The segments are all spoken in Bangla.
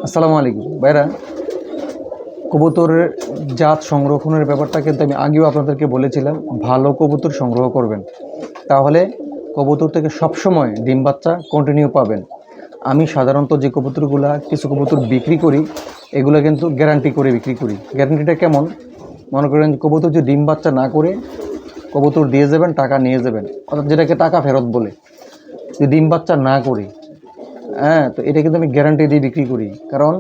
আসসালামু আলাইকুম ভাইরা। কবুতরের জাত সংরক্ষণের ব্যাপারটা কিন্তু আমি আগেও আপনাদেরকে বলেছিলাম, ভালো কবুতর সংগ্রহ করবেন, তাহলে কবুতর থেকে সবসময় ডিম বাচ্চা কন্টিনিউ পাবেন। আমি সাধারণত যে কবুতরগুলা কিছু কবুতর বিক্রি করি, এগুলো কিন্তু গ্যারান্টি করে বিক্রি করি। গ্যারান্টিটা কেমন? মনে করেন কবুতর যে ডিম বাচ্চা না করে কবুতর দিয়ে যাবেন, টাকা নিয়ে যাবেন, অর্থাৎ যেটাকে টাকা ফেরত বলে। যদি ডিম বাচ্চা না করি, হ্যাঁ, তো এটা কিন্তু আমি গ্যারান্টি দিয়ে বিক্রি করি। কারণ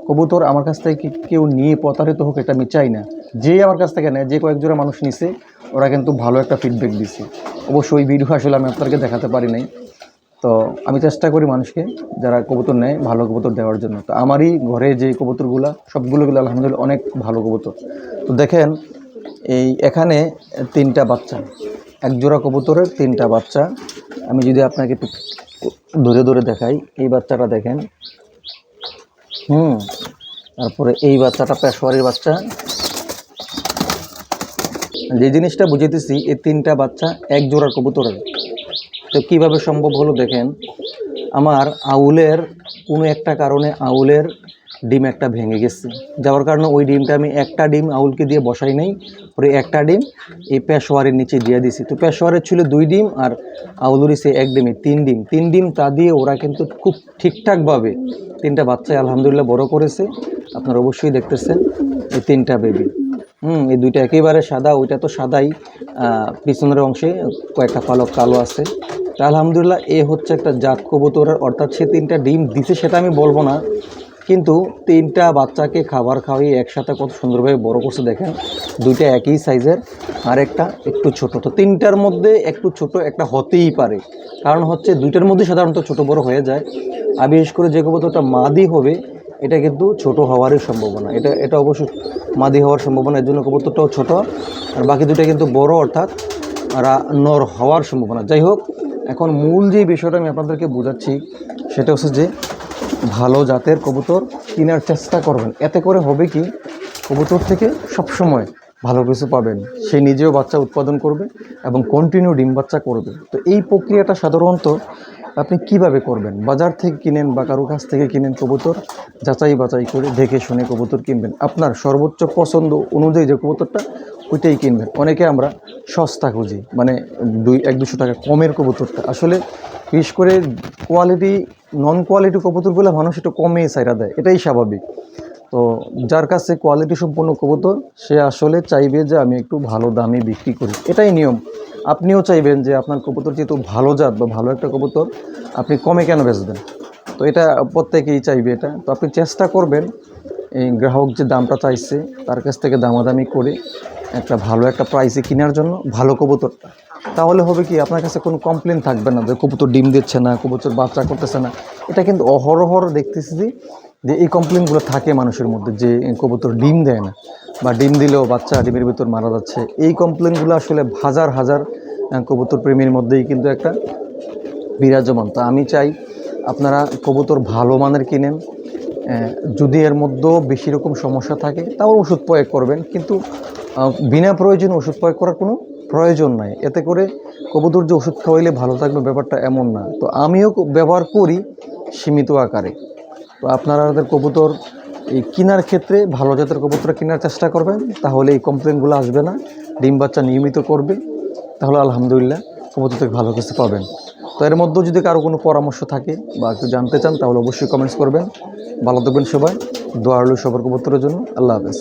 কবুতর আমার কাছ থেকে কেউ নিয়ে প্রতারিত হোক, এটা আমি চাই না। যে আমার কাছ থেকে নেয়, যে কয়েক জোড়া মানুষ নিছে, ওরা কিন্তু ভালো একটা ফিডব্যাক দিছে। অবশ্যই ওই ভিডিও আসলে আমি আপনাদেরকে দেখাতে পারি নাই। তো আমি চেষ্টা করি মানুষকে, যারা কবুতর নেয়, ভালো কবুতর দেওয়ার জন্য। তো আমারই ঘরে যে কবুতরগুলো, সবগুলো আলহামদুলিল্লাহ অনেক ভালো কবুতর। তো দেখেন, এখানে 3টা বাচ্চা, এক জোড়া কবুতরের 3টা বাচ্চা। আমি যদি আপনাকে একটু ধরে ধরে দেখাই, এই বাচ্চাটা দেখেন, তারপরে এই বাচ্চাটা পেশোয়ারির বাচ্চা। যে জিনিসটা বুঝাইতেছি, এই 3টা বাচ্চা এক জোড়ার কবুতরের। তো কীভাবে সম্ভব হলো দেখেন, আমার আউলের কোনো একটা কারণে আউলের ডিম একটা ভেঙে গেছে, যাওয়ার কারণে ওই ডিমটা আমি একটা ডিম আউলকে দিয়ে বসাই নাই, পরে একটা ডিম এই পেশোয়ারের নিচে দিয়ে দিছি। তো পেশোয়ারের ছিল 2 ডিম আর আউলের সে 1 ডিমে 3 ডিম। তা দিয়ে ওরা কিন্তু খুব ঠিকঠাকভাবে 3টা বাচ্চায় আলহামদুলিল্লাহ বড় করেছে। আপনারা অবশ্যই দেখতেছেন এই 3টা বেবি। এই 2টা একেবারে সাদা, ওইটা তো সাদাই, পিছনের অংশে কয়েকটা পালক কালো আছে। তা আলহামদুলিল্লাহ এ হচ্ছে একটা জাত কবুতরের, অর্থাৎ সে 3টা ডিম দিছে সেটা আমি বলবো না, কিন্তু 3টা বাচ্চাকে খাবার খাওয়িয়ে একসাথে কত সুন্দরভাবে বড় করছে দেখেন। 2টা একই সাইজের, আর একটা একটু ছোট। তো 3টার মধ্যে একটু ছোট একটা হতেই পারে, কারণ হচ্ছে 2টার মধ্যে সাধারণত ছোট বড় হয়ে যায়। আর বিশেষ করে যে কবুতরটা মাদি হবে, এটা কিন্তু ছোট হওয়ারই সম্ভাবনা, এটা অবশ্যই মাদি হওয়ার সম্ভাবনা, এর জন্য কবুতরটাও ছোট। আর বাকি 2টা কিন্তু বড়, অর্থাৎ নর হওয়ার সম্ভাবনা। যাই হোক, এখন মূল যে বিষয়টা আমি আপনাদেরকে বোঝাচ্ছি, সেটা হচ্ছে যে ভালো জাতের কবুতর কেনার চেষ্টা করবেন। এতে করে হবে কি, কবুতর থেকে সবসময় ভালো কিছু পাবেন। সে নিজেও বাচ্চা উৎপাদন করবে এবং কন্টিনিউ ডিম বাচ্চা করবে। তো এই প্রক্রিয়াটা সাধারণত আপনি কিভাবে করবেন? বাজার থেকে কিনেন বা কারো কাছ থেকে কিনেন কবুতর, যাচাই বাছাই করে দেখে শুনে কবুতর কিনবেন। আপনার সর্বোচ্চ পছন্দ অনুযায়ী যে কবুতরটা, ওইটাই কিনবেন। অনেকে আমরা সস্তা খুঁজি, মানে 100-200 টাকা কমের কবুতরটা। আসলে বিশেষ করে কোয়ালিটি, নন কোয়ালিটি কবুতরগুলো মানুষ একটু কমে চাইরা দেয়, এটাই স্বাভাবিক। তো যার কাছে কোয়ালিটি সম্পন্ন কবুতর, সে আসলে চাইবে যে আমি একটু ভালো দামে বিক্রি করি, এটাই নিয়ম। আপনিও চাইবেন যে আপনার কবুতর যেহেতু ভালো জাত বা ভালো একটা কবুতর, আপনি কমে কেন বেচবেন? তো এটা প্রত্যেকেই চাইবে এটা। তো আপনি চেষ্টা করবেন এই গ্রাহক যে দামটা চাইছে, তার কাছ থেকে দামাদামি করে একটা ভালো একটা প্রাইসে কেনার জন্য ভালো কবুতরটা। তাহলে হবে কি, আপনার কাছে কোনো কমপ্লেন থাকবে না যে কবুতর ডিম দিচ্ছে না, কবুতর বাচ্চা করতেছে না। এটা কিন্তু অহরহর দেখতেছি যে এই কমপ্লেনগুলো থাকে মানুষের মধ্যে, যে কবুতর ডিম দেয় না, বা ডিম দিলেও বাচ্চা ডিমের ভিতর মারা যাচ্ছে। এই কমপ্লেনগুলো আসলে হাজার হাজার কবুতর প্রেমীর মধ্যেই কিন্তু একটা বিরাজমান। তো আমি চাই আপনারা কবুতর ভালো মানের কিনেন। যদি এর মধ্যেও বেশি রকম সমস্যা থাকে, তাও ওষুধ প্রয়োগ করবেন, কিন্তু বিনা প্রয়োজনে ওষুধ প্রয়োগ করার কোনো প্রয়োজন নাই। এতে করে কবুতর যে ওষুধ খাওয়াইলে ভালো থাকবে, ব্যাপারটা এমন না। তো আমিও ব্যবহার করি সীমিত আকারে। তো আপনারা কবুতর এই কেনার ক্ষেত্রে ভালো জাতের কবুতর কেনার চেষ্টা করবেন, তাহলে এই কমপ্লেনগুলো আসবে না। ডিম বাচ্চা নিয়মিত করবে, তাহলে আলহামদুলিল্লাহ কবুতর থেকে ভালো কিছু পাবেন। তো এর মধ্যেও যদি কারো কোনো পরামর্শ থাকে বা একটু জানতে চান, তাহলে অবশ্যই কমেন্টস করবেন। ভালো থাকবেন সবাই, দোয়া রইল সবার কবুতরের জন্য। আল্লাহ হাফেজ।